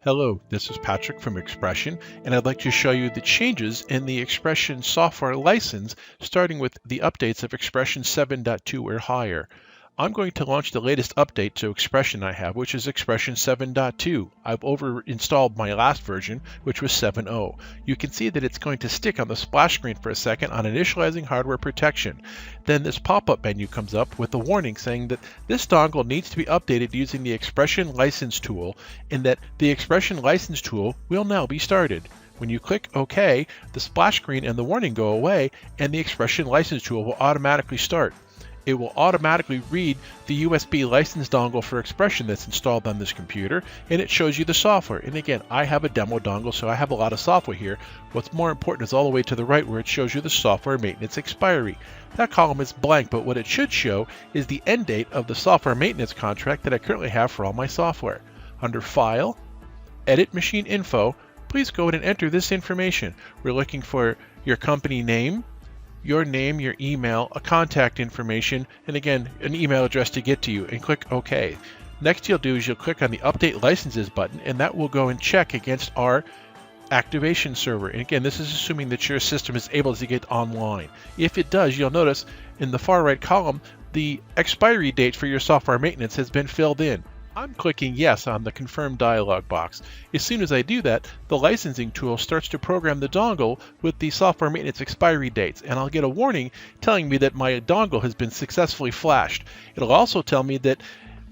Hello, this is Patrick from XPression, and I'd like to show you the changes in the XPression software license, starting with the updates of XPression 7.2 or higher. I'm going to launch the latest update to XPression I have, which is XPression 7.2. I've over-installed my last version, which was 7.0. You can see that it's going to stick on the splash screen for a second on initializing hardware protection. Then this pop-up menu comes up with a warning saying that this dongle needs to be updated using the XPression license tool, and that the XPression license tool will now be started. When you click OK, the splash screen and the warning go away, and the XPression license tool will automatically start. It will automatically read the USB license dongle for XPression that's installed on this computer, and it shows you the software. And again, I have a demo dongle, so I have a lot of software here. What's more important is all the way to the right where it shows you the software maintenance expiry. That column is blank, but what it should show is the end date of the software maintenance contract that I currently have for all my software. Under File, Edit Machine Info, please go ahead and enter this information. We're looking for your company name, your email, a contact information, and again, an email address to get to you, and click OK. Next you'll do is you'll click on the Update Licenses button, and that will go and check against our activation server. And again, this is assuming that your system is able to get online. If it does, you'll notice in the far right column, the expiry date for your software maintenance has been filled in. I'm clicking yes on the confirm dialog box. As soon as I do that, the licensing tool starts to program the dongle with the software maintenance expiry dates, and I'll get a warning telling me that my dongle has been successfully flashed. It'll also tell me that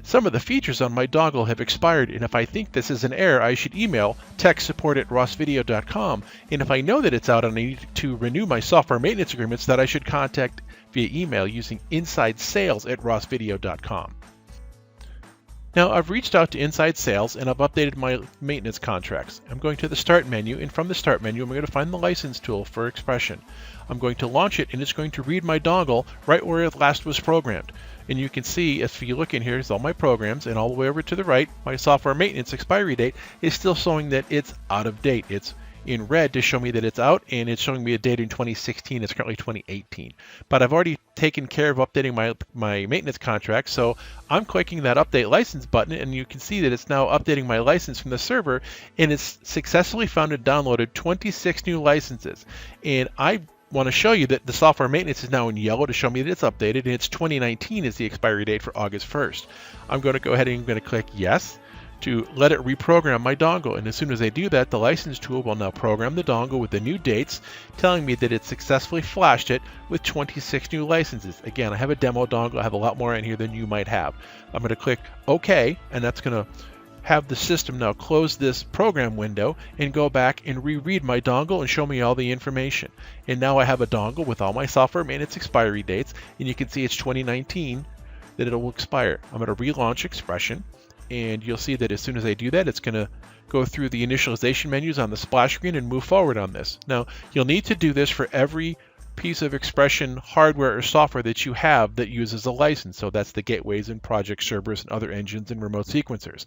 some of the features on my dongle have expired, and if I think this is an error, I should email techsupport@rossvideo.com, and if I know that it's out and I need to renew my software maintenance agreements, that I should contact via email using insidesales@rossvideo.com. Now I've reached out to Inside Sales and I've updated my maintenance contracts. I'm going to the Start menu, and from the Start menu I'm going to find the license tool for XPression. I'm going to launch it, and it's going to read my dongle right where it last was programmed. And you can see, if you look in here, it's all my programs, and all the way over to the right, my software maintenance expiry date is still showing that it's out of date. It's in red to show me that it's out, and it's showing me a date in 2016. It's currently 2018. But I've already taken care of updating my maintenance contract, so I'm clicking that Update License button, and you can see that it's now updating my license from the server, and it's successfully found and downloaded 26 new licenses. And I want to show you that the software maintenance is now in yellow to show me that it's updated, and it's 2019 is the expiry date for August 1st. I'm going to go ahead and I'm going to click yes to let it reprogram my dongle, and as soon as I do that, the license tool will now program the dongle with the new dates, telling me that it successfully flashed it with 26 new licenses. Again, I have a demo dongle, I have a lot more in here than you might have. I'm going to click OK, and that's going to have the system now close this program window and go back and reread my dongle and show me all the information. And now I have a dongle with all my software maintenance expiry dates, and you can see it's 2019 that it will expire. I'm going to relaunch XPression, and you'll see that as soon as I do that, it's going to go through the initialization menus on the splash screen and move forward on this. Now, you'll need to do this for every piece of XPression hardware or software that you have that uses a license. So that's the gateways and project servers and other engines and remote sequencers.